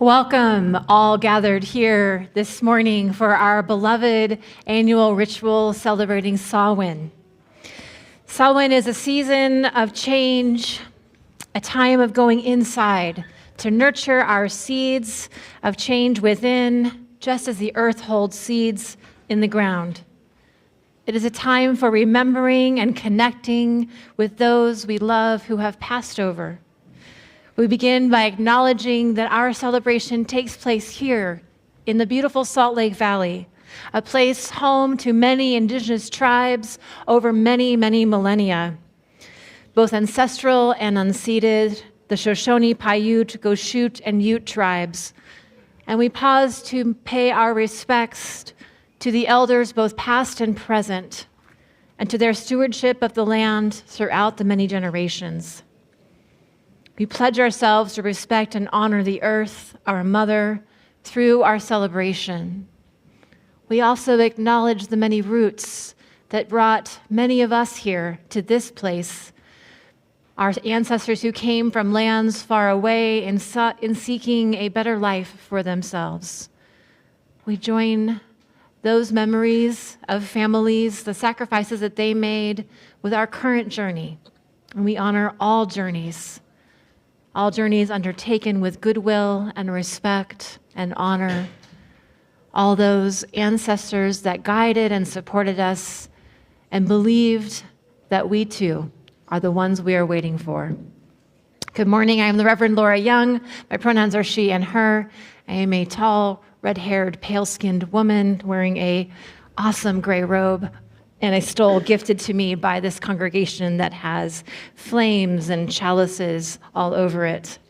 Welcome, all gathered here this morning for our beloved annual ritual celebrating Samhain. Samhain is a season of change, a time of going inside to nurture our seeds of change within, just as the earth holds seeds in the ground. It is a time for remembering and connecting with those we love who have passed over. We begin by acknowledging that our celebration takes place here in the beautiful Salt Lake Valley, a place home to many indigenous tribes over many, many millennia, both ancestral and unceded, the Shoshone, Paiute, Goshute, and Ute tribes. And we pause to pay our respects to the elders, both past and present, and to their stewardship of the land throughout the many generations. We pledge ourselves to respect and honor the earth, our mother, through our celebration. We also acknowledge the many roots that brought many of us here to this place, our ancestors who came from lands far away in seeking a better life for themselves. We join those memories of families, the sacrifices that they made with our current journey, and we honor all journeys undertaken with goodwill and respect and honor, all those ancestors that guided and supported us and believed that we too are the ones we are waiting for. Good morning, I am the Reverend Lora Young. My pronouns are she and her. I am a tall, red-haired, pale-skinned woman wearing a awesome gray robe and a stole gifted to me by this congregation that has flames and chalices all over it.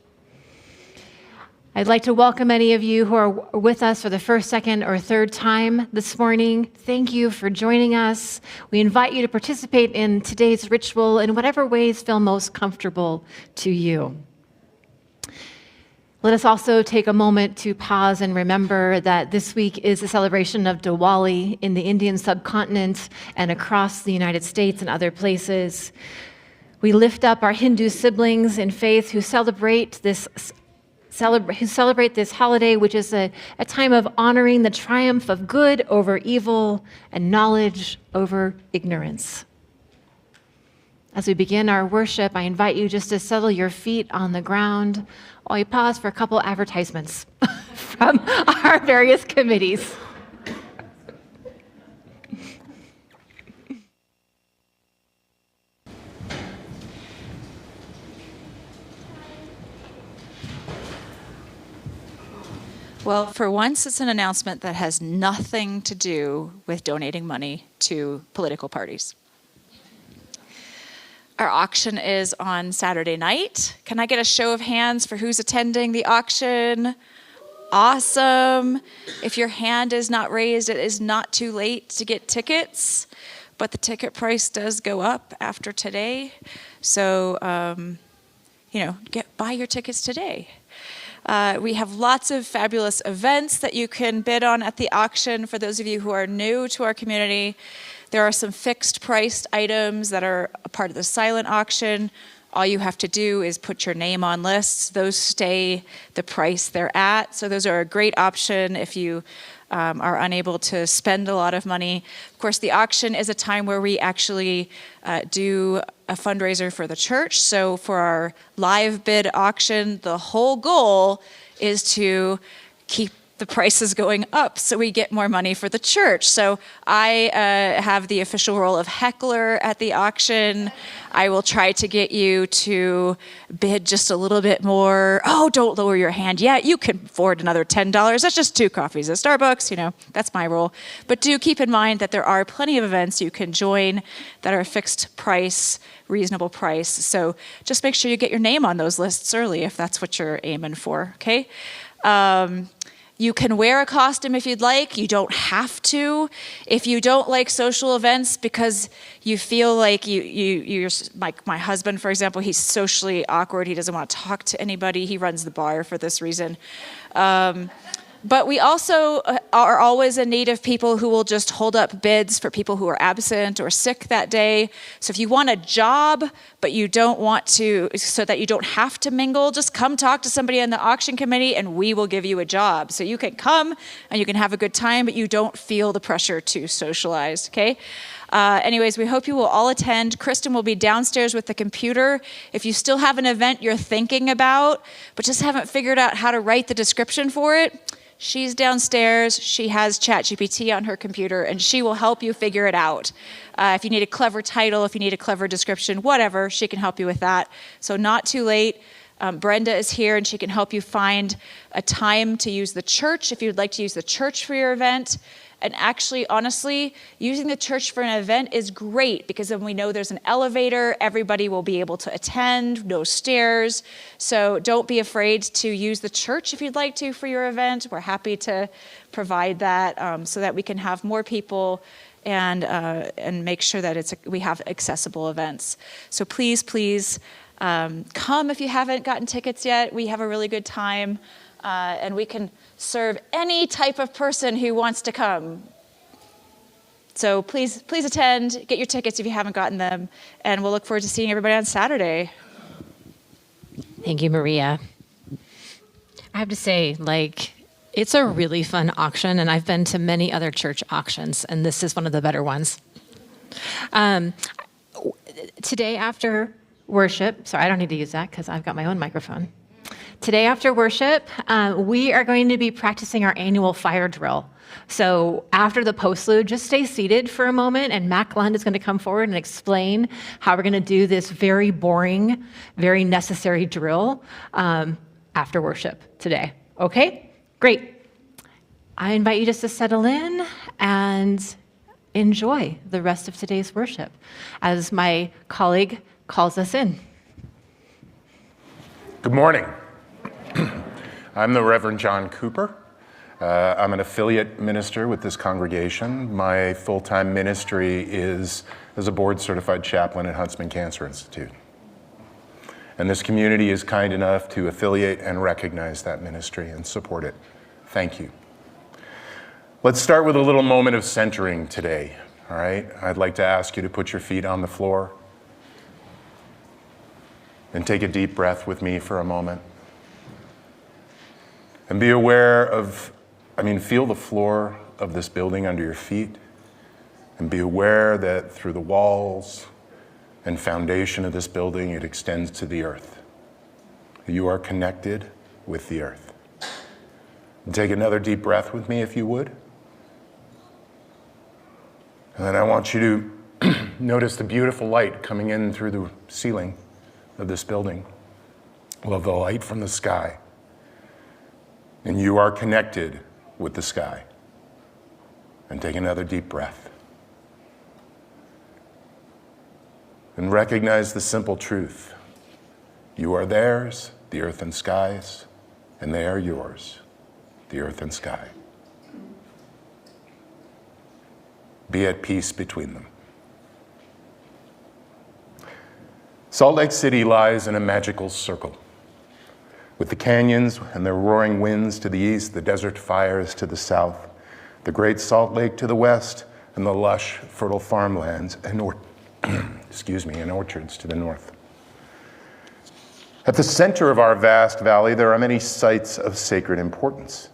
I'd like to welcome any of you who are with us for the first, second, or third time this morning. Thank you for joining us. We invite you to participate in today's ritual in whatever ways feel most comfortable to you. Let us also take a moment to pause and remember that this week is a celebration of Diwali in the Indian subcontinent and across the United States and other places. We lift up our Hindu siblings in faith who celebrate this holiday, which is a time of honoring the triumph of good over evil and knowledge over ignorance. As we begin our worship, I invite you just to settle your feet on the ground while we pause for a couple advertisements from our various committees. Well, for once, it's an announcement that has nothing to do with donating money to political parties. Our auction is on Saturday night. Can I get a show of hands for who's attending the auction? Awesome. If your hand is not raised, it is not too late to get tickets, but the ticket price does go up after today. So, buy your tickets today. We have lots of fabulous events that you can bid on at the auction for those of you who are new to our community. There are some fixed priced items that are a part of the silent auction. All you have to do is put your name on lists. Those stay the price they're at. So those are a great option if you are unable to spend a lot of money. Of course, the auction is a time where we actually do a fundraiser for the church. So for our live bid auction, the whole goal is to keep the prices going up so we get more money for the church. So I have the official role of heckler at the auction. I will try to get you to bid just a little bit more. Oh, don't lower your hand yet. You can afford another $10. That's just 2 coffees at Starbucks. You know, that's my role. But do keep in mind that there are plenty of events you can join that are fixed price, reasonable price. So just make sure you get your name on those lists early if that's what you're aiming for, okay? You can wear a costume if you'd like. You don't have to. If you don't like social events because you feel like you're like my husband, for example, he's socially awkward. He doesn't want to talk to anybody. He runs the bar for this reason. But we also are always in need of people who will just hold up bids for people who are absent or sick that day. So if you want a job, but you don't want to, so that you don't have to mingle, just come talk to somebody on the auction committee and we will give you a job. So you can come and you can have a good time, but you don't feel the pressure to socialize, okay? Anyways, we hope you will all attend. Kristen will be downstairs with the computer. If you still have an event you're thinking about, but just haven't figured out how to write the description for it, she's downstairs. She has ChatGPT on her computer, and she will help you figure it out. If you need a clever title, if you need a clever description, whatever, she can help you with that. So not too late. Brenda is here, and she can help you find a time to use the church if you'd like to use the church for your event. And actually, honestly, using the church for an event is great because then we know there's an elevator, everybody will be able to attend, no stairs. So don't be afraid to use the church if you'd like to for your event. We're happy to provide that so that we can have more people and make sure that we have accessible events. So please, come if you haven't gotten tickets yet. We have a really good time. And we can serve any type of person who wants to come. So please attend, get your tickets if you haven't gotten them, and we'll look forward to seeing everybody on Saturday. Thank you, Maria. I have to say, it's a really fun auction, and I've been to many other church auctions, and this is one of the better ones. Today after worship, sorry, I don't need to use that because I've got my own microphone. Today after worship, we are going to be practicing our annual fire drill. So after the postlude, just stay seated for a moment, and Mac Lund is going to come forward and explain how we're going to do this very boring, very necessary drill after worship today. Okay? Great. I invite you just to settle in and enjoy the rest of today's worship as my colleague calls us in. Good morning. I'm the Reverend John Cooper. I'm an affiliate minister with this congregation. My full-time ministry is as a board-certified chaplain at Huntsman Cancer Institute. And this community is kind enough to affiliate and recognize that ministry and support it. Thank you. Let's start with a little moment of centering today, all right? I'd like to ask you to put your feet on the floor and take a deep breath with me for a moment. And be aware of, feel the floor of this building under your feet, and be aware that through the walls and foundation of this building, it extends to the earth. You are connected with the earth. And take another deep breath with me, if you would. And then I want you to notice the beautiful light coming in through the ceiling of this building. Love the light from the sky. And you are connected with the sky. And take another deep breath. And recognize the simple truth. You are theirs, the earth and skies, and they are yours, the earth and sky. Be at peace between them. Salt Lake City lies in a magical circle, with the canyons and their roaring winds to the east, the desert fires to the south, the Great Salt Lake to the west, and the lush, fertile farmlands and and orchards to the north. At the center of our vast valley, there are many sites of sacred importance.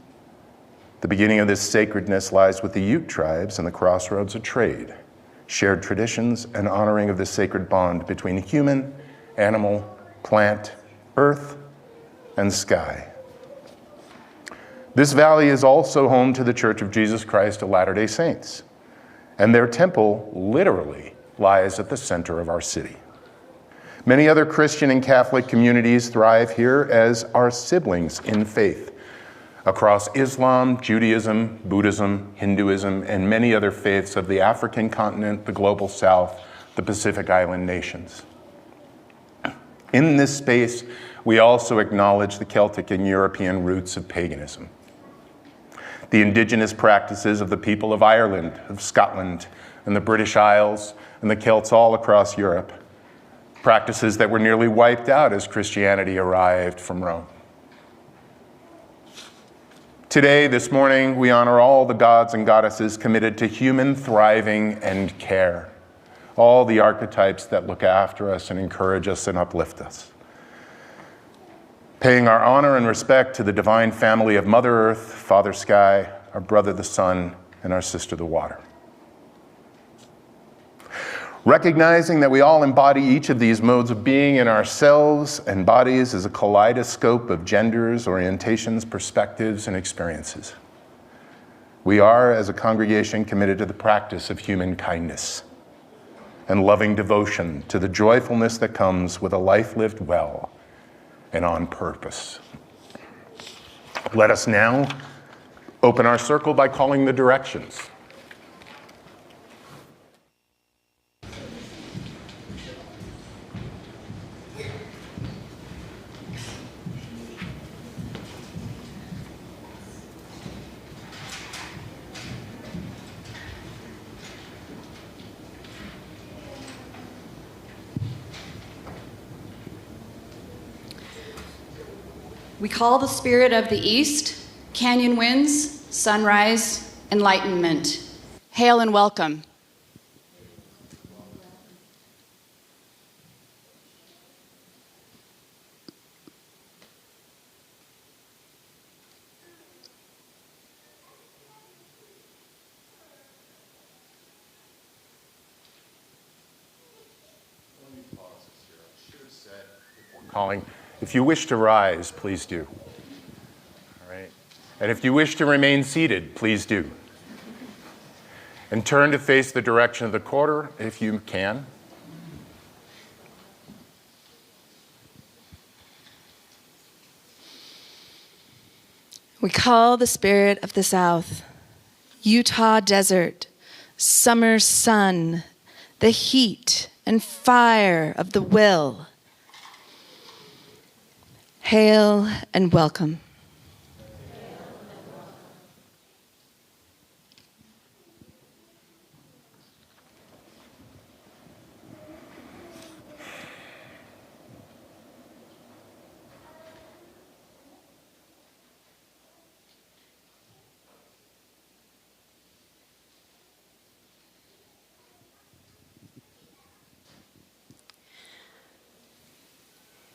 The beginning of this sacredness lies with the Ute tribes and the crossroads of trade, shared traditions, and honoring of the sacred bond between human, animal, plant, earth, and sky. This valley is also home to the Church of Jesus Christ of Latter-day Saints, and their temple literally lies at the center of our city. Many other Christian and Catholic communities thrive here as our siblings in faith across Islam, Judaism, Buddhism, Hinduism, and many other faiths of the African continent, the global south, the Pacific Island nations. In this space, we also acknowledge the Celtic and European roots of paganism, the indigenous practices of the people of Ireland, of Scotland, and the British Isles, and the Celts all across Europe, practices that were nearly wiped out as Christianity arrived from Rome. Today, this morning, we honor all the gods and goddesses committed to human thriving and care, all the archetypes that look after us and encourage us and uplift us. Paying our honor and respect to the divine family of Mother Earth, Father Sky, our brother the Sun, and our sister the Water. Recognizing that we all embody each of these modes of being in ourselves and bodies as a kaleidoscope of genders, orientations, perspectives, and experiences. We are, as a congregation, committed to the practice of human kindness and loving devotion to the joyfulness that comes with a life lived well and on purpose. Let us now open our circle by calling the directions. We call the spirit of the east, canyon winds, sunrise, enlightenment. Hail and welcome. Calling. If you wish to rise, please do. All right. And if you wish to remain seated, please do. And turn to face the direction of the quarter if you can. We call the spirit of the south, Utah desert, summer sun, the heat and fire of the will. Hail and welcome.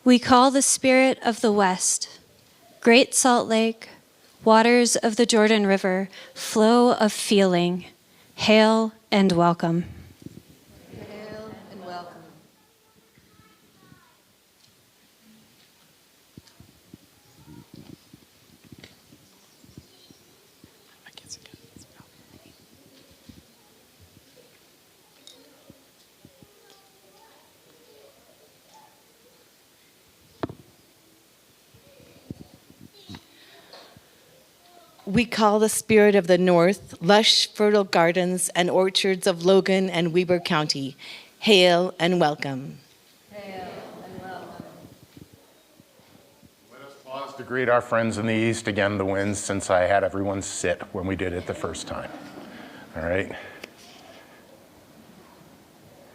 We call the spirit of the west, Great Salt Lake, waters of the Jordan River, flow of feeling. Hail and welcome. Hail and welcome. We call the spirit of the north, lush, fertile gardens and orchards of Logan and Weber County. Hail and welcome. Hail and welcome. Let us pause to greet our friends in the east, again the winds, since I had everyone sit when we did it the first time. All right.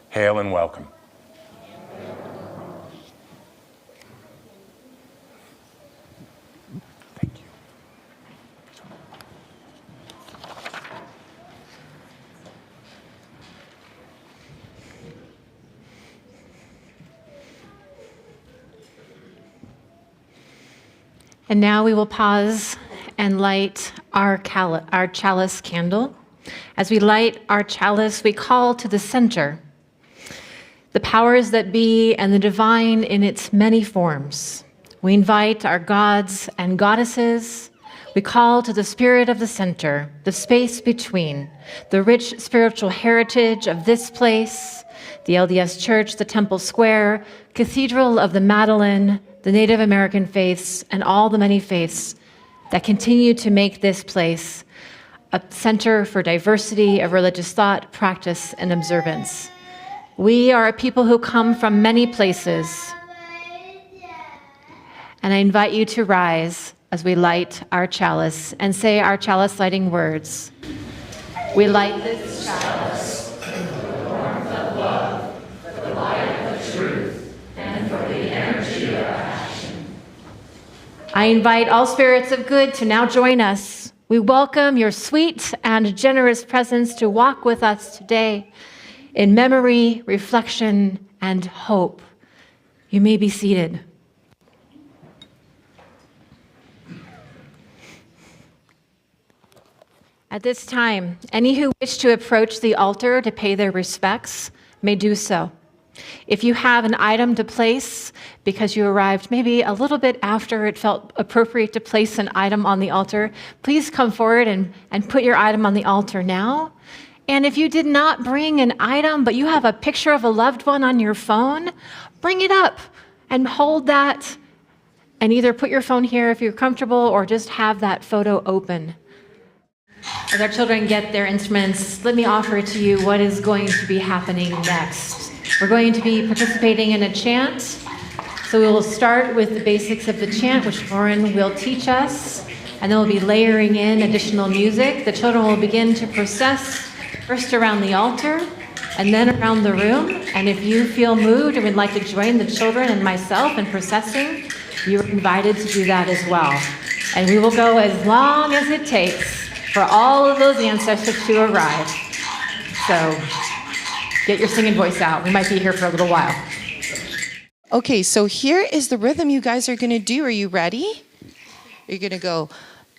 Hail and welcome. And now we will pause and light our chalice candle. As we light our chalice, we call to the center, the powers that be and the divine in its many forms. We invite our gods and goddesses. We call to the spirit of the center, the space between, the rich spiritual heritage of this place, the LDS Church, the Temple Square, Cathedral of the Madeleine, the Native American faiths, and all the many faiths that continue to make this place a center for diversity of religious thought, practice, and observance. We are a people who come from many places, and I invite you to rise as we light our chalice and say our chalice lighting words. We light this chalice for the warmth of love, for the light of the truth, and for the energy of action. I invite all spirits of good to now join us. We welcome your sweet and generous presence to walk with us today in memory, reflection, and hope. You may be seated. At this time, any who wish to approach the altar to pay their respects may do so. If you have an item to place because you arrived maybe a little bit after it felt appropriate to place an item on the altar, please come forward and put your item on the altar now. And if you did not bring an item, but you have a picture of a loved one on your phone, bring it up and hold that and either put your phone here if you're comfortable or just have that photo open. As our children get their instruments, let me offer to you what is going to be happening next. We're going to be participating in a chant. So we will start with the basics of the chant, which Soren will teach us, and then we'll be layering in additional music. The children will begin to process first around the altar and then around the room. And if you feel moved and would like to join the children and myself in processing, you're invited to do that as well. And we will go as long as it takes for all of those ancestors to arrive. So get your singing voice out. We might be here for a little while. Okay, so here is the rhythm you guys are going to do. Are you ready? You're going to go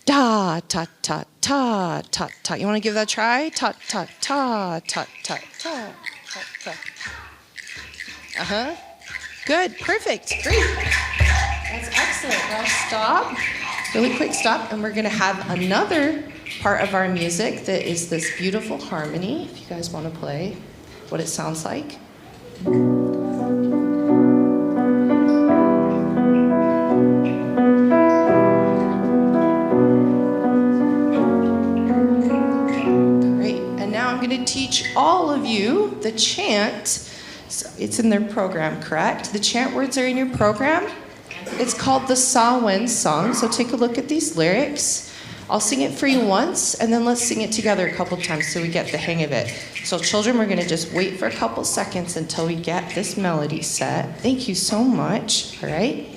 da ta ta ta ta ta. You want to give that a try? Ta ta ta ta ta ta ta ta. Good, perfect, great. That's excellent. Now stop. Really quick stop, and we're going to have another part of our music that is this beautiful harmony. If you guys want to play what it sounds like. To teach all of you the chant. So it's in their program, correct? The chant words are in your program. It's called the Samhain Song. So take a look at these lyrics. I'll sing it for you once, and then let's sing it together a couple times so we get the hang of it. So children, we're going to just wait for a couple seconds until we get this melody set. Thank you so much. All right?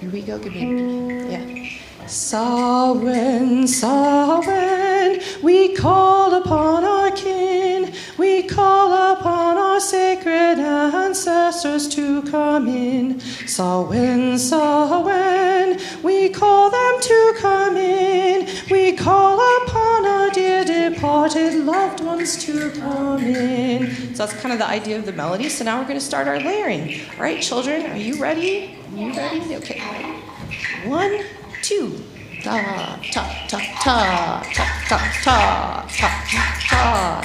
Here we go. Give me, yeah. Samhain, Samhain, we call upon our kin, we call upon our sacred ancestors to come in. Samhain, Samhain, we call them to come in, we call upon our dear departed loved ones to come in. So that's kind of the idea of the melody. So now we're going to start our layering. All right, children, are you ready? Are you ready? Okay. 1, 2, ta ta ta ta ta ta ta ta ta.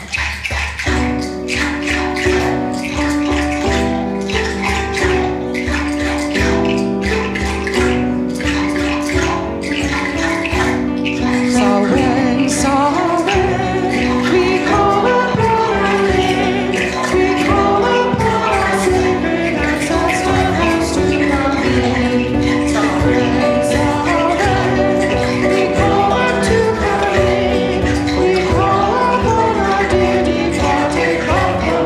Soren, Soren, we call upon our name, we call upon our sacred ancestors to come in. Soren, Soren, we call them to come in, we call upon our dear departed loved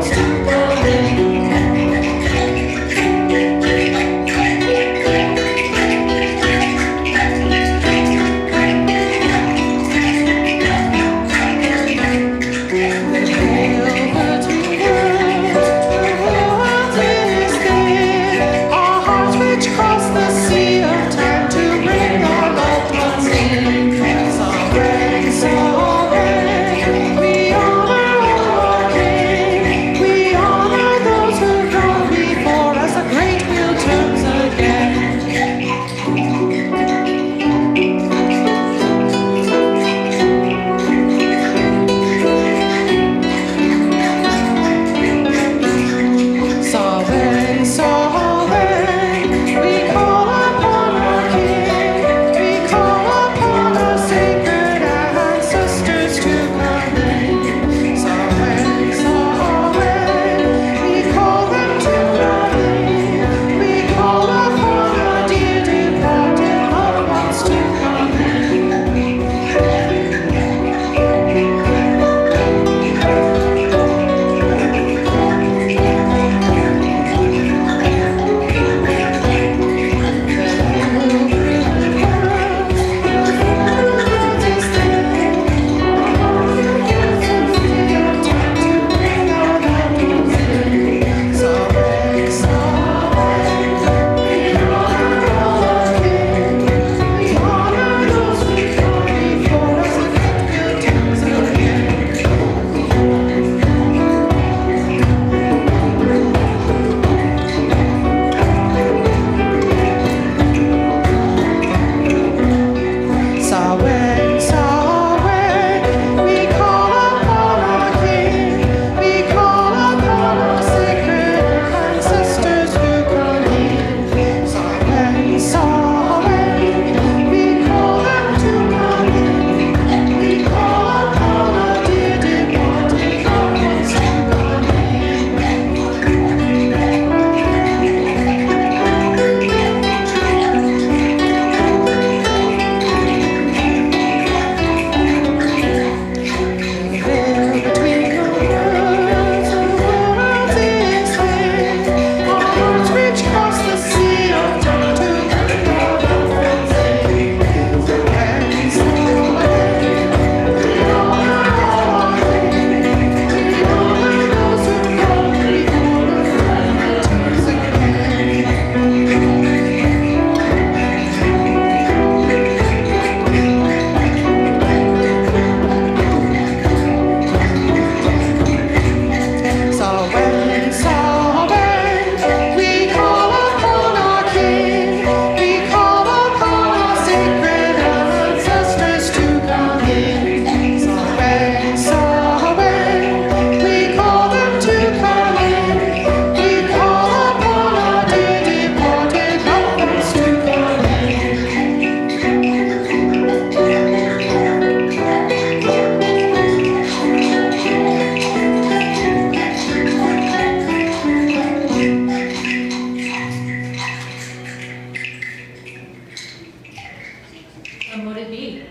So mote it be.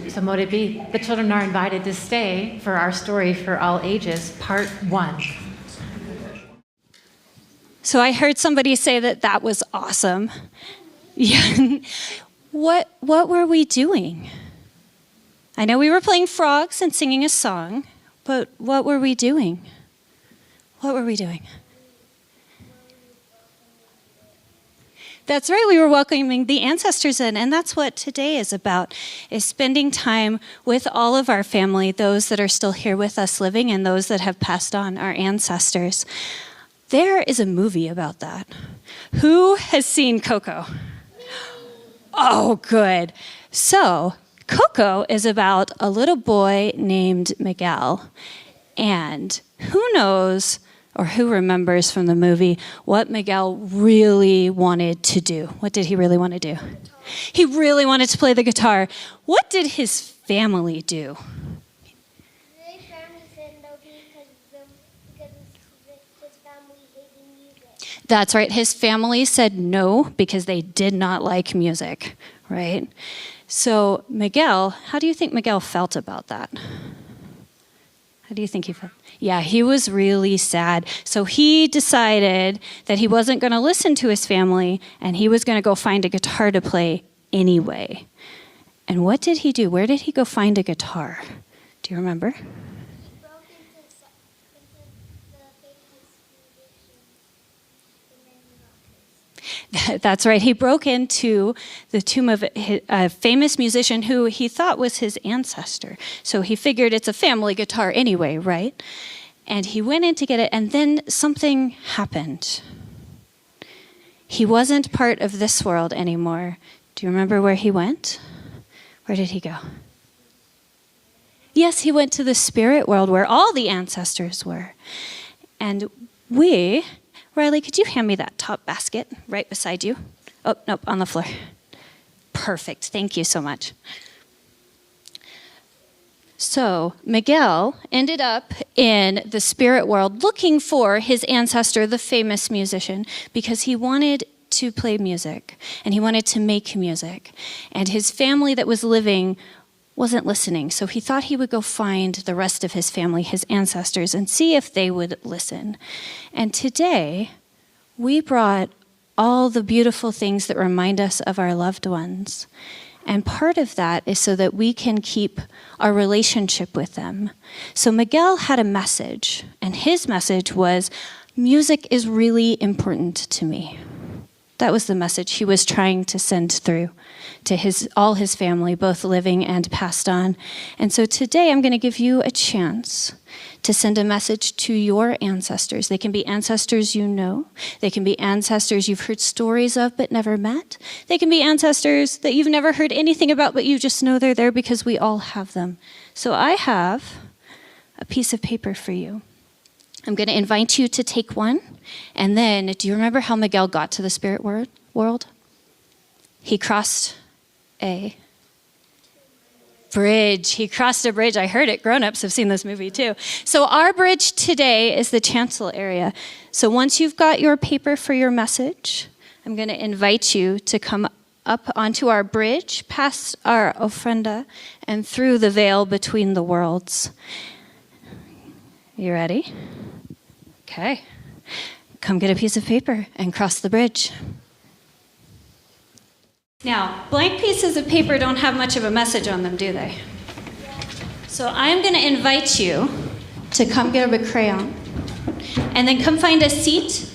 So mote it be. The children are invited to stay for our story for all ages, part 1. So I heard somebody say that was awesome. Yeah. What were we doing? I know we were playing frogs and singing a song, but what were we doing? What were we doing? That's right, we were welcoming the ancestors in, and that's what today is about, is spending time with all of our family, those that are still here with us living and those that have passed on, our ancestors. There is a movie about that. Who has seen Coco? Oh, good. So, Coco is about a little boy named Miguel, and who knows or who remembers from the movie what Miguel really wanted to do? What did he really want to do? He really wanted to play the guitar. What did his family do? His family said no because his family hated music. That's right. His family said no because they did not like music, right? So Miguel, how do you think Miguel felt about that? How do you think he felt? Yeah, he was really sad. So he decided that he wasn't going to listen to his family and he was going to go find a guitar to play anyway. And what did he do? Where did he go find a guitar? Do you remember? He broke into the famous musician, That's right. He broke into the tomb of a famous musician who he thought was his ancestor. So he figured it's a family guitar anyway, right? And he went in to get it, and then something happened. He wasn't part of this world anymore. Do you remember where he went? Where did he go? Yes, he went to the spirit world where all the ancestors were. And Riley, could you hand me that top basket right beside you? Oh, nope, on the floor. Perfect. Thank you so much. So Miguel ended up in the spirit world looking for his ancestor, the famous musician, because he wanted to play music and he wanted to make music. And his family that was living wasn't listening, so he thought he would go find the rest of his family, his ancestors, and see if they would listen. And today, we brought all the beautiful things that remind us of our loved ones. And part of that is so that we can keep our relationship with them. So Miguel had a message, and his message was, music is really important to me. That was the message he was trying to send through to all his family, both living and passed on. And so today I'm going to give you a chance to send a message to your ancestors. They can be ancestors you know. They can be ancestors you've heard stories of but never met. They can be ancestors that you've never heard anything about, but you just know they're there because we all have them. So I have a piece of paper for you. I'm going to invite you to take one. And then, do you remember how Miguel got to the spirit world? He crossed a bridge. He crossed a bridge. I heard it. Grown-ups have seen this movie too. So our bridge today is the chancel area. So once you've got your paper for your message, I'm going to invite you to come up onto our bridge, past our ofrenda, and through the veil between the worlds. You ready? Okay. Come get a piece of paper and cross the bridge. Now, blank pieces of paper don't have much of a message on them, do they? So I'm going to invite you to come get a crayon and then come find a seat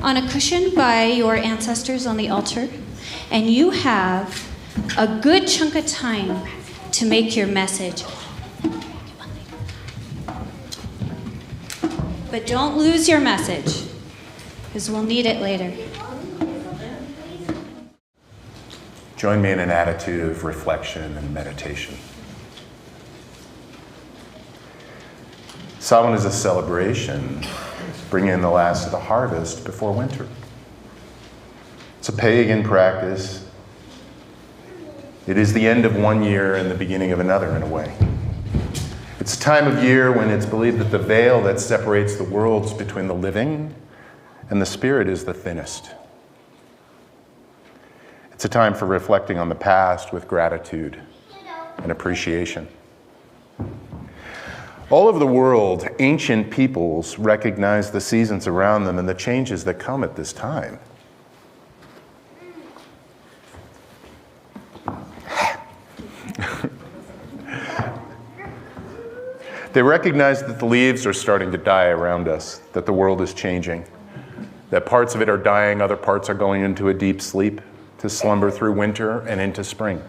on a cushion by your ancestors on the altar. And you have a good chunk of time to make your message. But don't lose your message, because we'll need it later. Join me in an attitude of reflection and meditation. Samhain is a celebration, bringing in the last of the harvest before winter. It's a pagan practice. It is the end of one year and the beginning of another, in a way. It's a time of year when it's believed that the veil that separates the worlds between the living and the spirit is the thinnest. It's a time for reflecting on the past with gratitude and appreciation. All over the world, ancient peoples recognize the seasons around them and the changes that come at this time. They recognize that the leaves are starting to die around us, that the world is changing, that parts of it are dying, other parts are going into a deep sleep, to slumber through winter and into spring.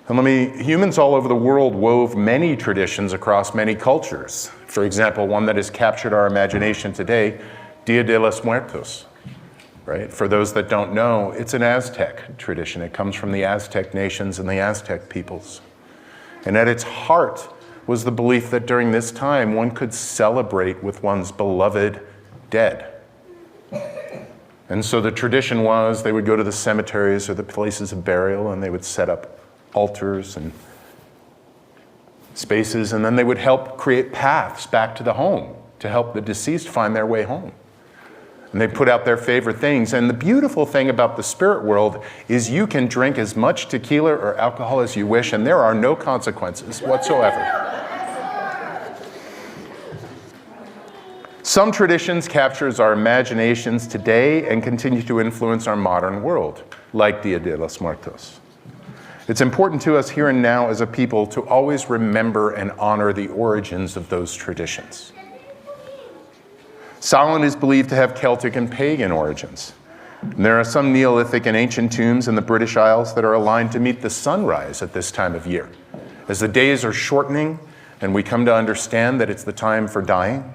And humans all over the world wove many traditions across many cultures. For example, one that has captured our imagination today, Dia de los Muertos. Right? For those that don't know, it's an Aztec tradition. It comes from the Aztec nations and the Aztec peoples. And at its heart was the belief that during this time one could celebrate with one's beloved dead. And so the tradition was they would go to the cemeteries or the places of burial and they would set up altars and spaces, and then they would help create paths back to the home to help the deceased find their way home. And they put out their favorite things. And the beautiful thing about the spirit world is you can drink as much tequila or alcohol as you wish, and there are no consequences whatsoever. Some traditions captures our imaginations today and continue to influence our modern world, like Dia de los Muertos. It's important to us here and now as a people to always remember and honor the origins of those traditions. Samhain is believed to have Celtic and pagan origins. And there are some Neolithic and ancient tombs in the British Isles that are aligned to meet the sunrise at this time of year. As the days are shortening and we come to understand that it's the time for dying,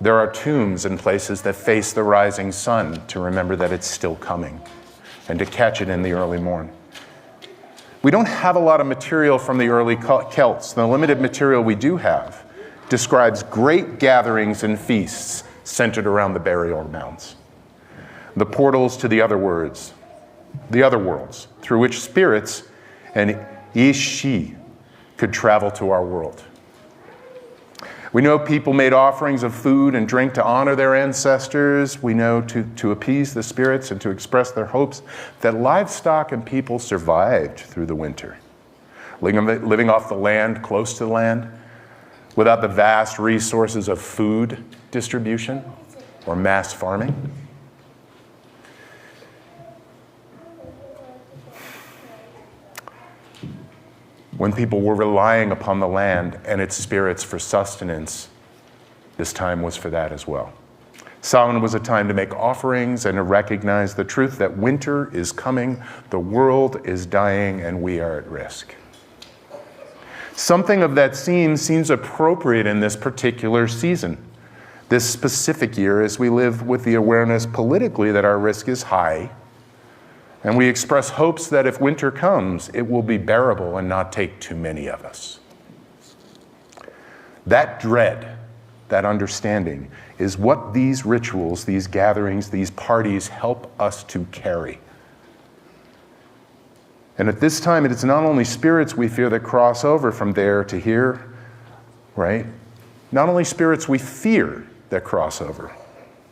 there are tombs in places that face the rising sun to remember that it's still coming and to catch it in the early morn. We don't have a lot of material from the early Celts. The limited material we do have describes great gatherings and feasts centered around the burial mounds. The portals to the other worlds, through which spirits and Ishi could travel to our world. We know people made offerings of food and drink to honor their ancestors. We know to appease the spirits and to express their hopes that livestock and people survived through the winter, living off the land, close to the land, without the vast resources of food distribution or mass farming. When people were relying upon the land and its spirits for sustenance, this time was for that as well. Samhain was a time to make offerings and to recognize the truth that winter is coming, the world is dying, and we are at risk. Something of that seems appropriate in this particular season, this specific year, as we live with the awareness politically that our risk is high, and we express hopes that if winter comes, it will be bearable and not take too many of us. That dread, that understanding, is what these rituals, these gatherings, these parties help us to carry. And at this time, it is not only spirits we fear that cross over from there to here, right? Not only spirits we fear that cross over,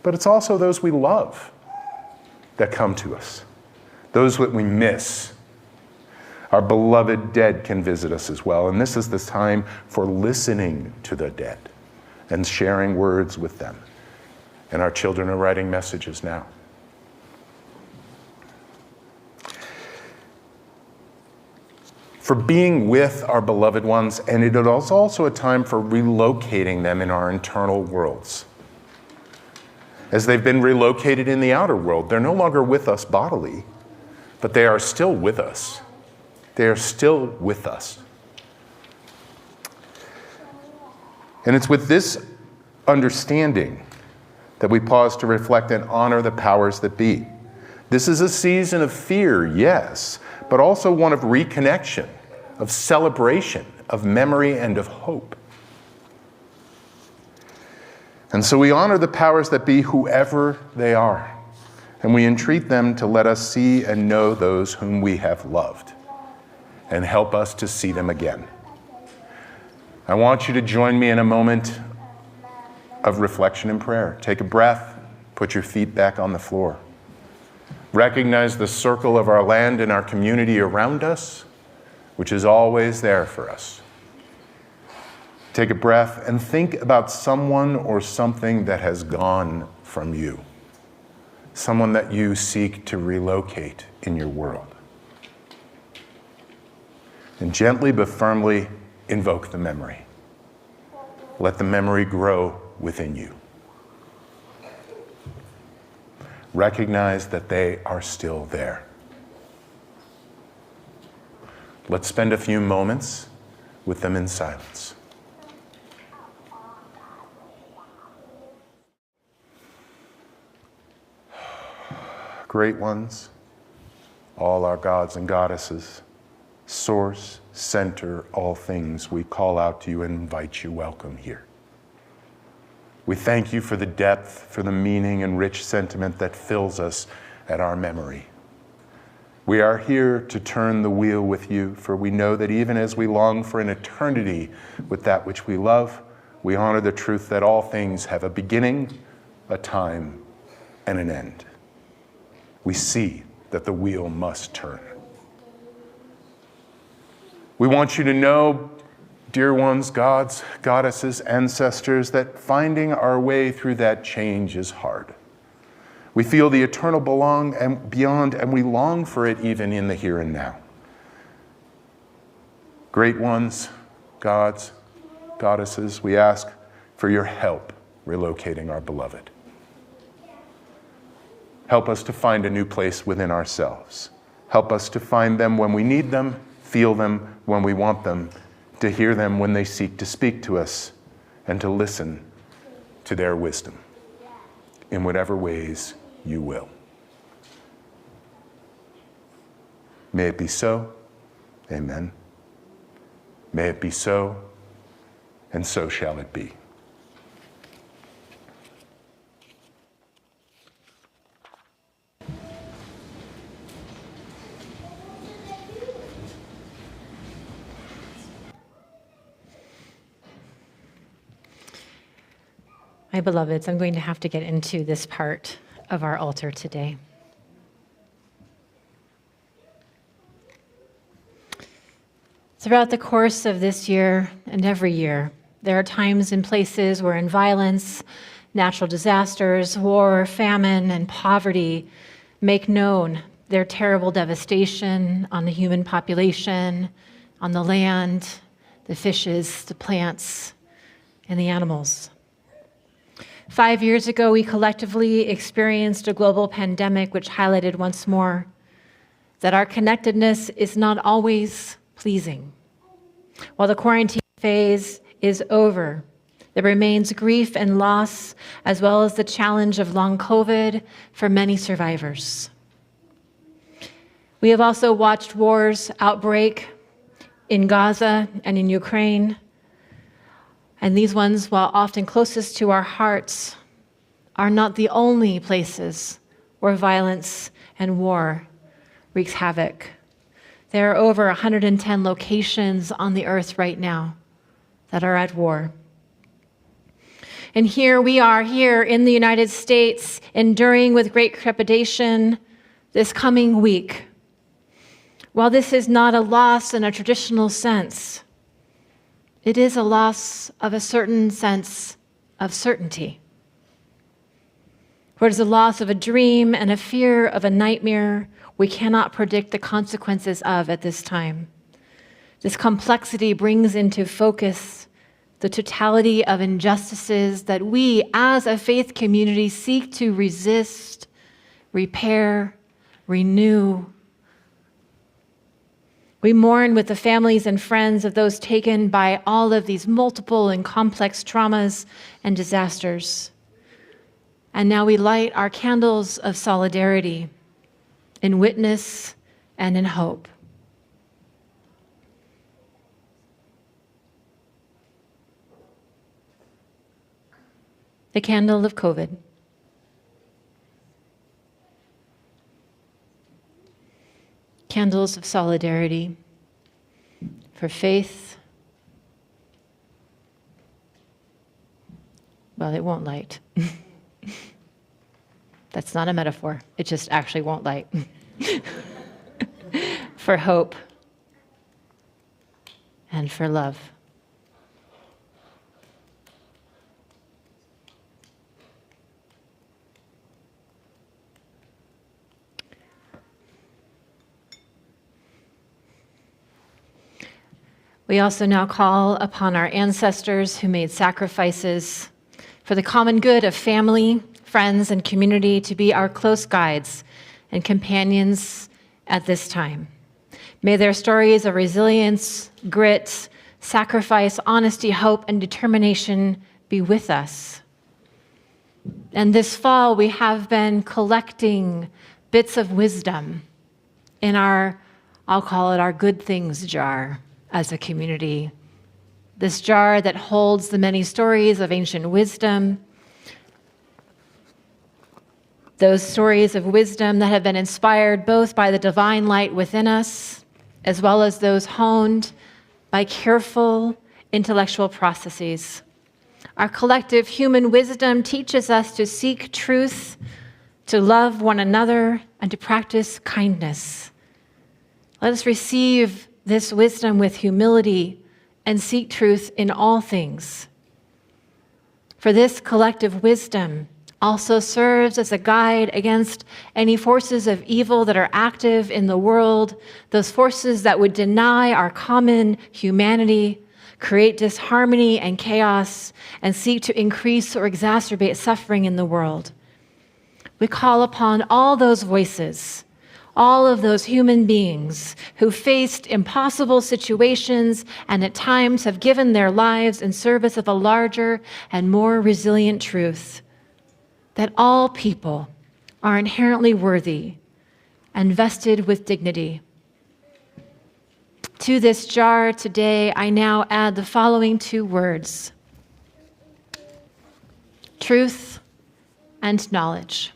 but it's also those we love that come to us. Those that we miss. Our beloved dead can visit us as well. And this is the time for listening to the dead and sharing words with them. And our children are writing messages now. For being with our beloved ones, and it is also a time for relocating them in our internal worlds. As they've been relocated in the outer world, they're no longer with us bodily, but they are still with us. They are still with us. And it's with this understanding that we pause to reflect and honor the powers that be. This is a season of fear, yes, but also one of reconnection, of celebration, of memory, and of hope. And so we honor the powers that be, whoever they are. And we entreat them to let us see and know those whom we have loved and help us to see them again. I want you to join me in a moment of reflection and prayer. Take a breath, put your feet back on the floor. Recognize the circle of our land and our community around us, which is always there for us. Take a breath and think about someone or something that has gone from you, someone that you seek to relocate in your world. And gently but firmly invoke the memory. Let the memory grow within you. Recognize that they are still there. Let's spend a few moments with them in silence. Great ones, all our gods and goddesses, source, center, all things, we call out to you and invite you welcome here. We thank you for the depth, for the meaning and rich sentiment that fills us at our memory. We are here to turn the wheel with you, for we know that even as we long for an eternity with that which we love, we honor the truth that all things have a beginning, a time, and an end. We see that the wheel must turn. We want you to know, dear ones, gods, goddesses, ancestors, that finding our way through that change is hard. We feel the eternal belong and beyond, and we long for it even in the here and now. Great ones, gods, goddesses, we ask for your help relocating our beloved. Help us to find a new place within ourselves. Help us to find them when we need them, feel them when we want them, to hear them when they seek to speak to us, and to listen to their wisdom in whatever ways you will. May it be so. Amen. May it be so, and so shall it be. My beloveds, I'm going to have to get into this part of our altar today. Throughout the course of this year and every year, there are times and places wherein violence, natural disasters, war, famine, and poverty make known their terrible devastation on the human population, on the land, the fishes, the plants, and the animals. 5 years ago, we collectively experienced a global pandemic which highlighted once more that our connectedness is not always pleasing. While the quarantine phase is over, there remains grief and loss, as well as the challenge of long COVID for many survivors. We have also watched wars outbreak in Gaza and in Ukraine. And these ones, while often closest to our hearts, are not the only places where violence and war wreaks havoc. There are over 110 locations on the earth right now that are at war. And here we are, here in the United States, enduring with great trepidation this coming week. While this is not a loss in a traditional sense, it is a loss of a certain sense of certainty. For it is a loss of a dream and a fear of a nightmare we cannot predict the consequences of at this time. This complexity brings into focus the totality of injustices that we as a faith community seek to resist, repair, renew. We mourn with the families and friends of those taken by all of these multiple and complex traumas and disasters. And now we light our candles of solidarity in witness and in hope. The candle of COVID. Candles of solidarity for faith. Well, it won't light. That's not a metaphor. It just actually won't light. For hope and for love. We also now call upon our ancestors who made sacrifices for the common good of family, friends, and community to be our close guides and companions at this time. May their stories of resilience, grit, sacrifice, honesty, hope, and determination be with us. And this fall, we have been collecting bits of wisdom in our, I'll call it our good things jar as a community. This jar that holds the many stories of ancient wisdom, those stories of wisdom that have been inspired both by the divine light within us, as well as those honed by careful intellectual processes. Our collective human wisdom teaches us to seek truth, to love one another, and to practice kindness. Let us receive this wisdom with humility and seek truth in all things. For this collective wisdom also serves as a guide against any forces of evil that are active in the world, those forces that would deny our common humanity, create disharmony and chaos, and seek to increase or exacerbate suffering in the world. We call upon all those voices, all of those human beings who faced impossible situations and at times have given their lives in service of a larger and more resilient truth, that all people are inherently worthy and vested with dignity. To this jar today, I now add the following two words: truth and knowledge.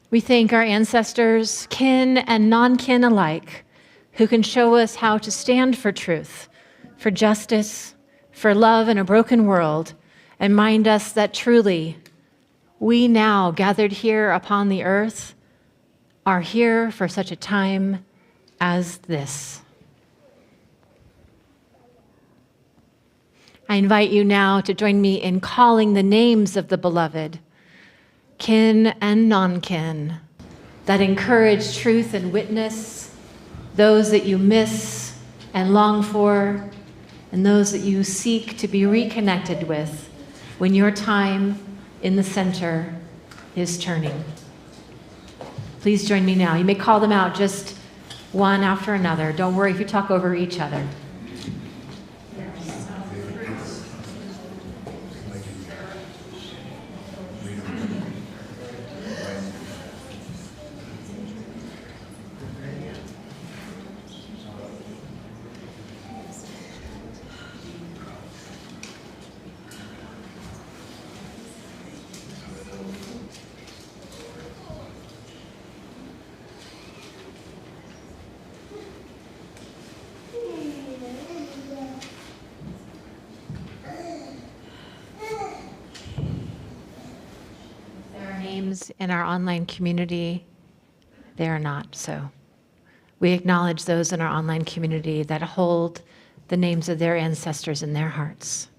We thank our ancestors, kin and non-kin alike, who can show us how to stand for truth, for justice, for love in a broken world, and remind us that truly, we now gathered here upon the earth are here for such a time as this. I invite you now to join me in calling the names of the beloved, kin and non-kin, that encourage truth and witness, those that you miss and long for, and those that you seek to be reconnected with when your time in the center is turning. Please join me now. You may call them out just one after another. Don't worry if you talk over each other. In our online community, they are not so. We acknowledge those in our online community that hold the names of their ancestors in their hearts.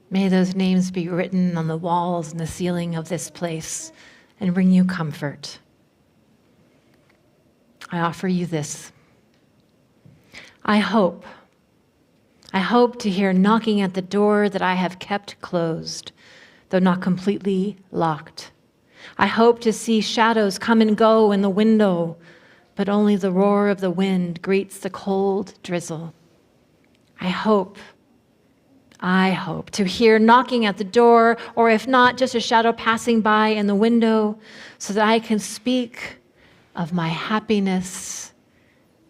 May those names be written on the walls and the ceiling of this place and bring you comfort. I offer you this. I hope to hear knocking at the door that I have kept closed, though not completely locked. I hope to see shadows come and go in the window, but only the roar of the wind greets the cold drizzle. I hope to hear knocking at the door, or if not, just a shadow passing by in the window, so that I can speak of my happiness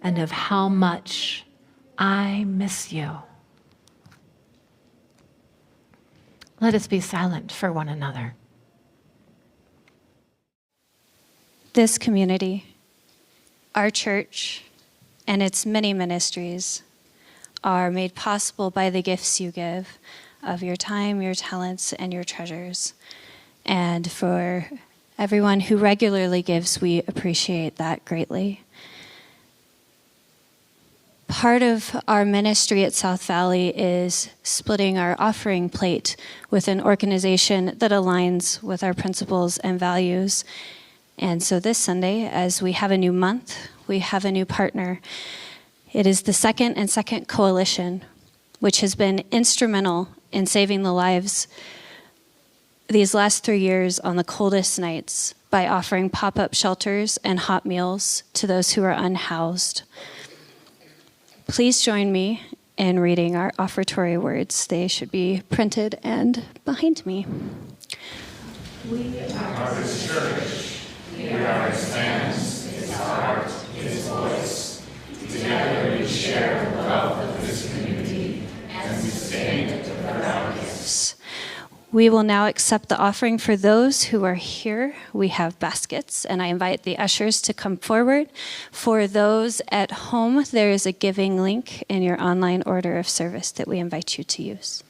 and of how much I miss you. Let us be silent for one another. This community, our church, and its many ministries are made possible by the gifts you give of your time, your talents, and your treasures. And for everyone who regularly gives, we appreciate that greatly. Part of our ministry at South Valley is splitting our offering plate with an organization that aligns with our principles and values. And so this Sunday, as we have a new month, we have a new partner. It is the Second and Second Coalition, which has been instrumental in saving the lives these last 3 years on the coldest nights by offering pop-up shelters and hot meals to those who are unhoused. Please join me in reading our offertory words. They should be printed and behind me. We are His church. We are His hands, His heart, His voice. Together we share the wealth of this community and sustain it with our gifts. We will now accept the offering for those who are here. We have baskets, and I invite the ushers to come forward. For those at home, there is a giving link in your online order of service that we invite you to use.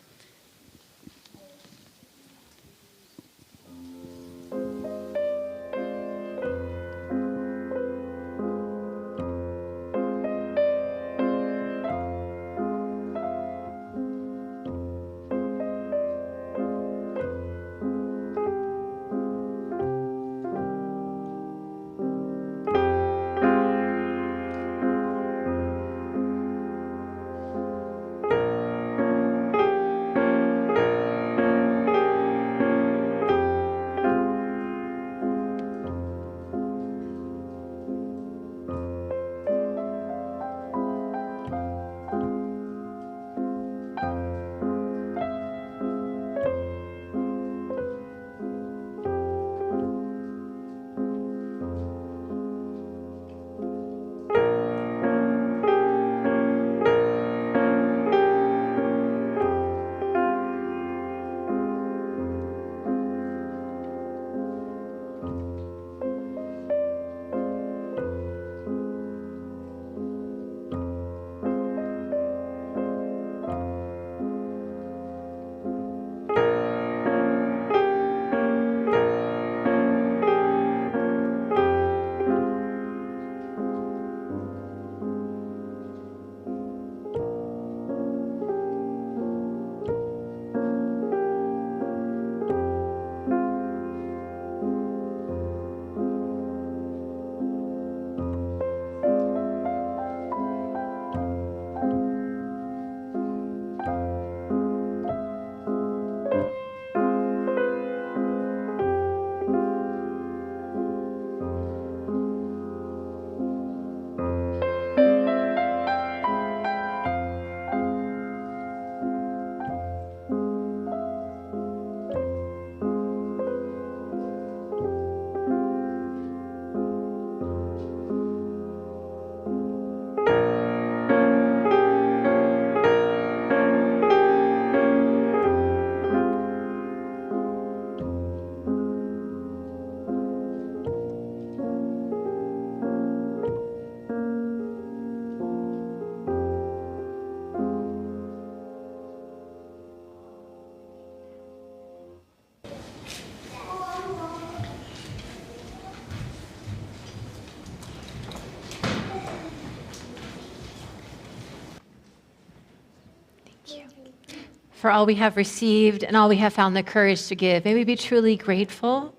For all we have received and all we have found the courage to give. May we be truly grateful.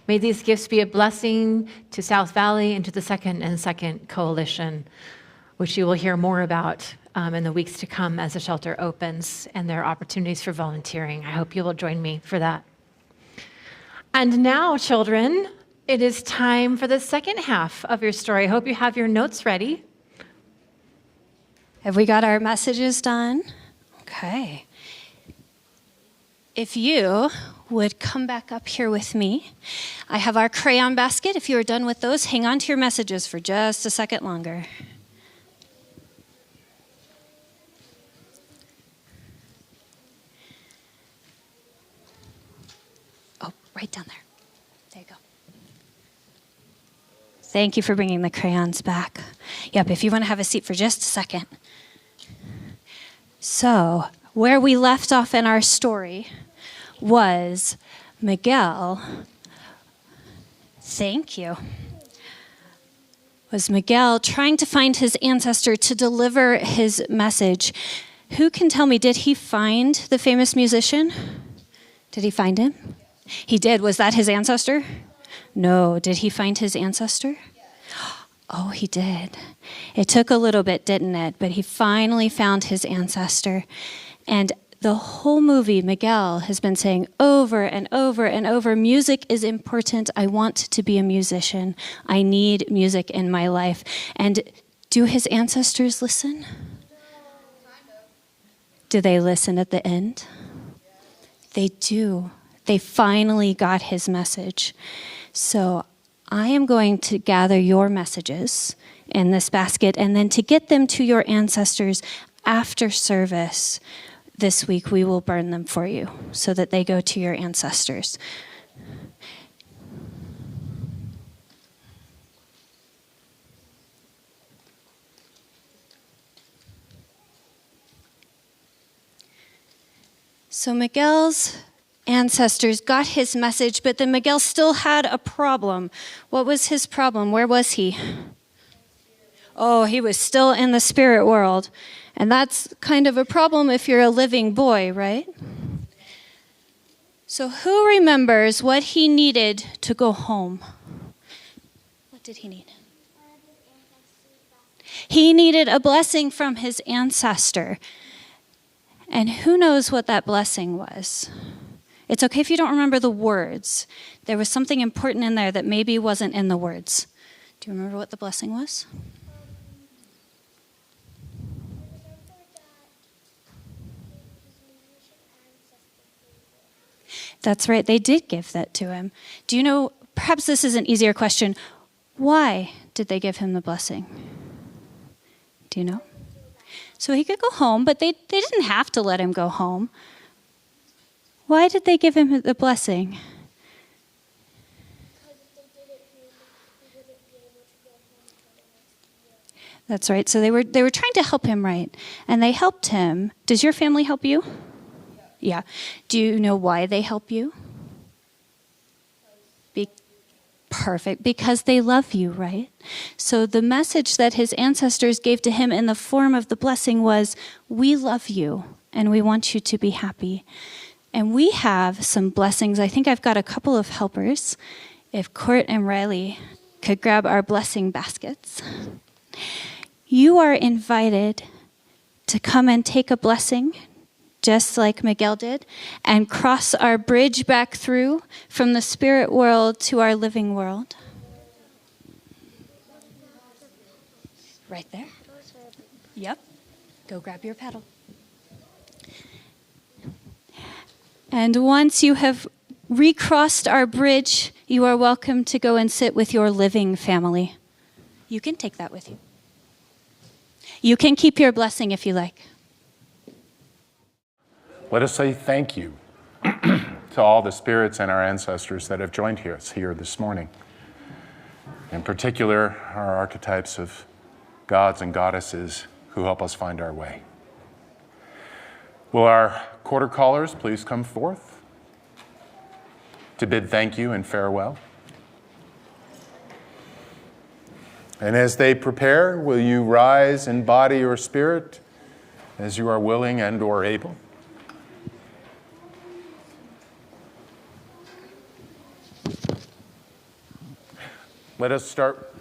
May these gifts be a blessing to South Valley and to the Second and Second Coalition, which you will hear more about in the weeks to come as the shelter opens and there are opportunities for volunteering. I hope you will join me for that. And now, children, it is time for the second half of your story. I hope you have your notes ready. Have we got our messages done? Okay. If you would come back up here with me. I have our crayon basket. If you are done with those, hang on to your messages for just a second longer. Oh, right down there. There you go. Thank you for bringing the crayons back. Yep, if you want to have a seat for just a second. So, where we left off in our story was Miguel. Thank you. Was Miguel trying to find his ancestor to deliver his message. Who can tell me, did he find the famous musician? Did he find him? He did. Was that his ancestor? No. Did he find his ancestor? Oh, he did. It took a little bit, didn't it? But he finally found his ancestor. And the whole movie, Miguel has been saying over and over and over, music is important. I want to be a musician. I need music in my life. And do his ancestors listen? Do they listen at the end? They do. They finally got his message. So I am going to gather your messages in this basket, and then to get them to your ancestors after service this week, we will burn them for you so that they go to your ancestors. So Miguel's ancestors got his message, but then Miguel still had a problem. What was his problem? Where was he? Oh, he was still in the spirit world. And that's kind of a problem if you're a living boy, right? So who remembers what he needed to go home? What did he need? He needed a blessing from his ancestor. And who knows what that blessing was? It's okay if you don't remember the words. There was something important in there that maybe wasn't in the words. Do you remember what the blessing was? That's right, they did give that to him. Do you know, perhaps this is an easier question, why did they give him the blessing? Do you know? So he could go home, but they didn't have to let him go home. Why did they give him the blessing? That's right, so they were trying to help him, right? And they helped him. Does your family help you? Yeah. Do you know why they help you? Perfect. Because they love you, right? So the message that his ancestors gave to him in the form of the blessing was, we love you and we want you to be happy. And we have some blessings. I think I've got a couple of helpers. If Court and Riley could grab our blessing baskets. You are invited to come and take a blessing, just like Miguel did, and cross our bridge back through from the spirit world to our living world. Right there. Yep. Go grab your pedal. And once you have recrossed our bridge, you are welcome to go and sit with your living family. You can take that with you. You can keep your blessing if you like. Let us say thank you to all the spirits and our ancestors that have joined us here this morning. In particular, our archetypes of gods and goddesses who help us find our way. Will our quarter callers please come forth to bid thank you and farewell? And as they prepare, will you rise in body or spirit as you are willing and or able? Let us start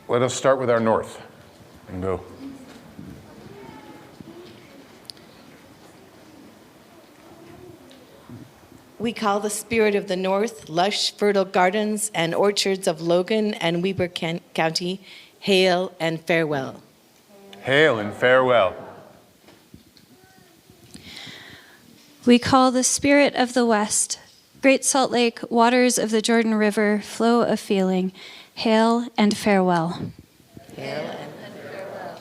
with our north and go. We call the spirit of the north, lush, fertile gardens and orchards of Logan and Weber County, hail and farewell. Hail and farewell. We call the spirit of the west, Great Salt Lake, waters of the Jordan River, flow of feeling, hail and farewell. Hail and farewell.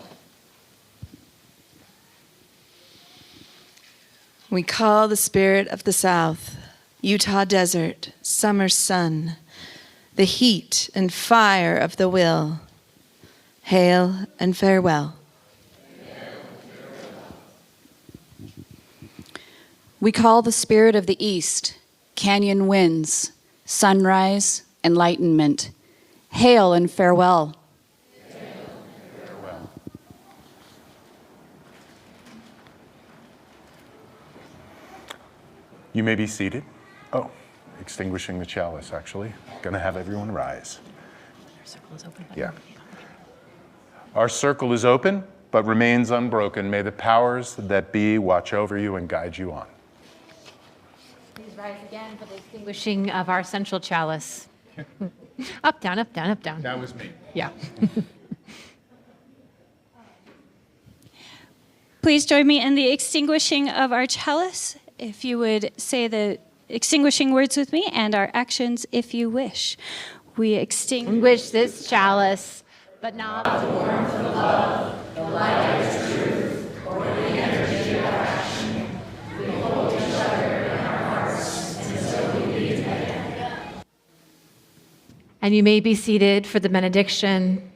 We call the spirit of the south, Utah desert, summer sun, the heat and fire of the will. Hail and farewell. We call the spirit of the east, canyon winds, sunrise, enlightenment. Hail and farewell. Farewell. You may be seated. Oh, extinguishing the chalice, actually. Going to have everyone rise. Our circle is open. Yeah. Our circle is open, but remains unbroken. May the powers that be watch over you and guide you on. Please rise again for the extinguishing of our central chalice. Up, down, up, down, up, down. That was me. Yeah. Please join me in the extinguishing of our chalice. If you would say the extinguishing words with me, and our actions if you wish. We Extinguish this chalice, but not the warmth of love, the light of truth, or the energy of action. We hold each other in our hearts, and so we meet again. And you may be seated for the benediction.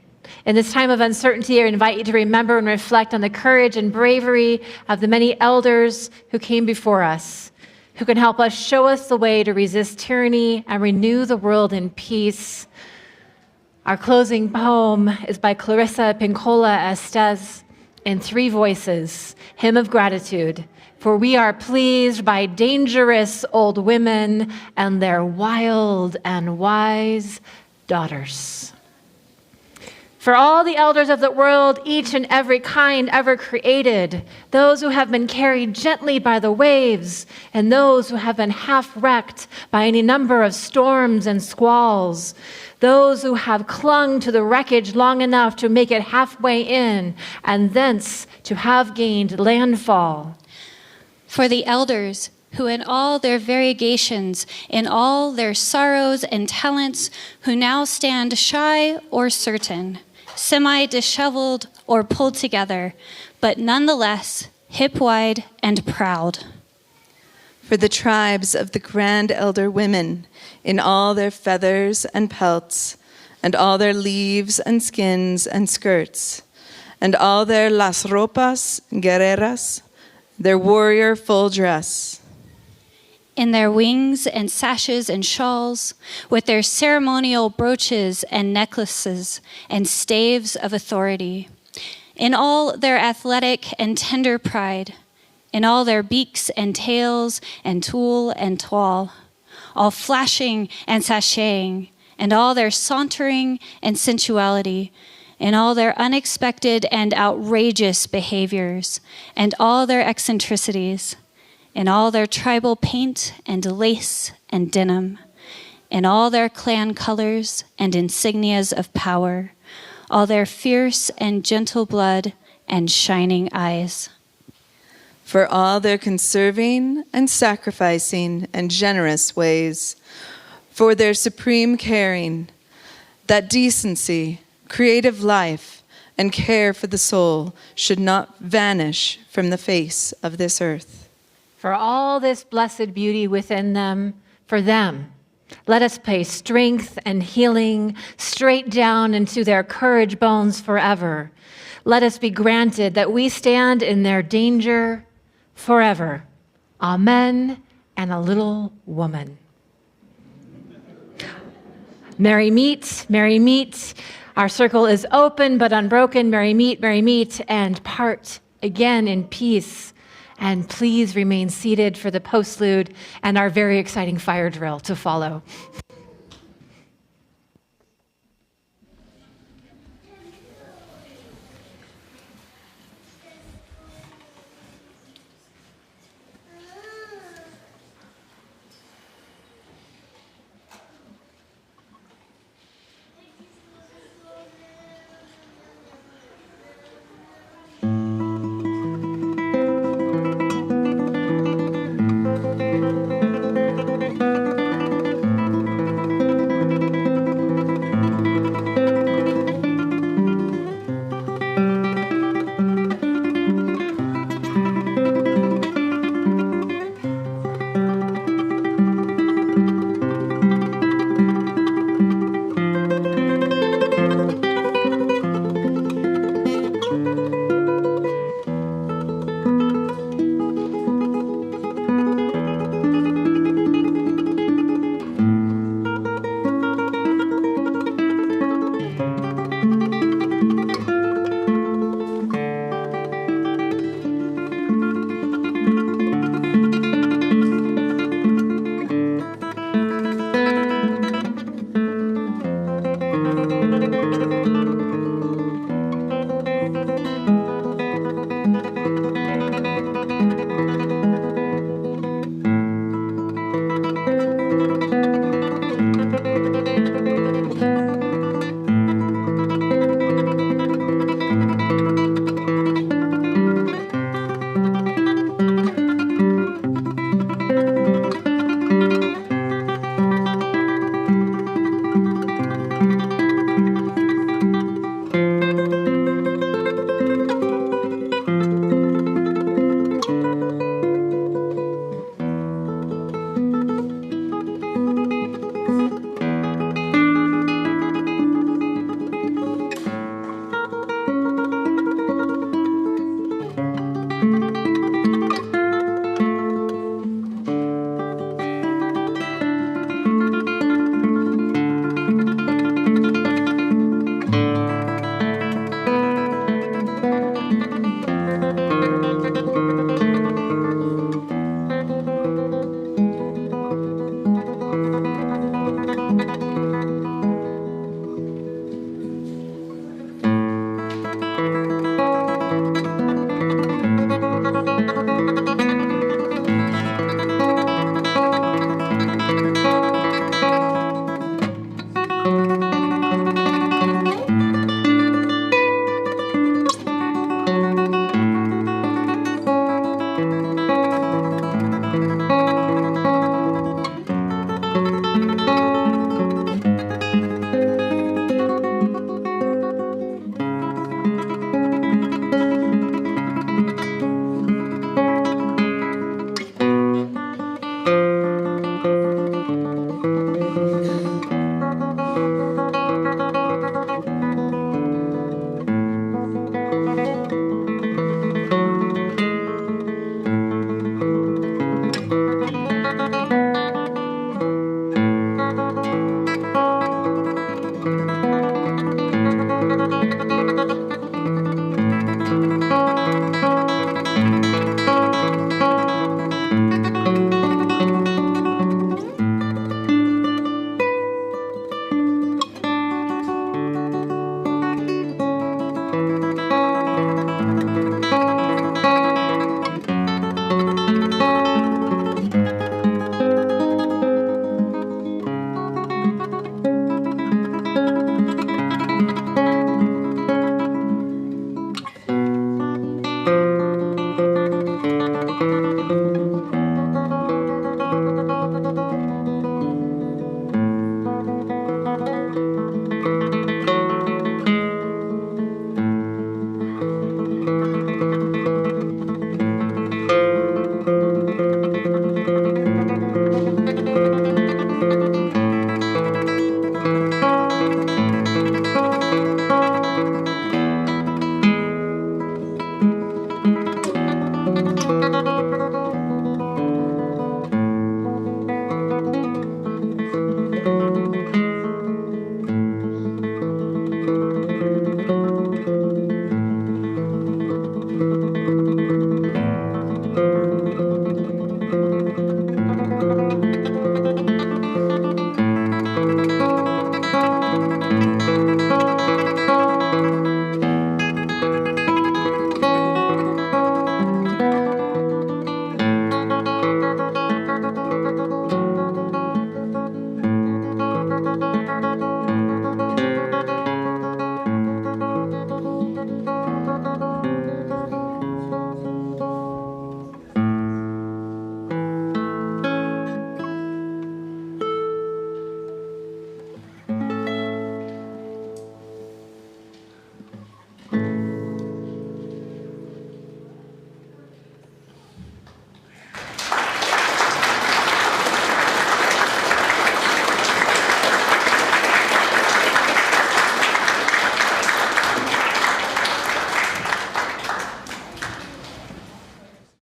In this time of uncertainty, I invite you to remember and reflect on the courage and bravery of the many elders who came before us, who can help us show us the way to resist tyranny and renew the world in peace. Our closing poem is by Clarissa Pinkola Estes in 3 voices, Hymn of Gratitude. For we are pleased by dangerous old women and their wild and wise daughters. For all the elders of the world, each and every kind ever created, those who have been carried gently by the waves, and those who have been half-wrecked by any number of storms and squalls, those who have clung to the wreckage long enough to make it halfway in, and thence to have gained landfall. For the elders who in all their variegations, in all their sorrows and talents, who now stand shy or certain, semi-disheveled or pulled together, but nonetheless hip-wide and proud. For the tribes of the grand elder women, in all their feathers and pelts, and all their leaves and skins and skirts, and all their las ropas guerreras, their warrior full dress. In their wings and sashes and shawls, with their ceremonial brooches and necklaces and staves of authority, in all their athletic and tender pride, in all their beaks and tails and tool and toile, all flashing and sashaying, and all their sauntering and sensuality, in all their unexpected and outrageous behaviors, and all their eccentricities, in all their tribal paint and lace and denim, in all their clan colors and insignias of power, all their fierce and gentle blood and shining eyes. For all their conserving and sacrificing and generous ways, for their supreme caring, that decency, creative life, and care for the soul should not vanish from the face of this earth. For all this blessed beauty within them, for them, let us pay strength and healing straight down into their courage bones forever. Let us be granted that we stand in their danger forever. Amen, and a little woman. Merry meet, merry meet. Our circle is open but unbroken. Merry meet, and part again in peace. And please remain seated for the postlude and our very exciting fire drill to follow.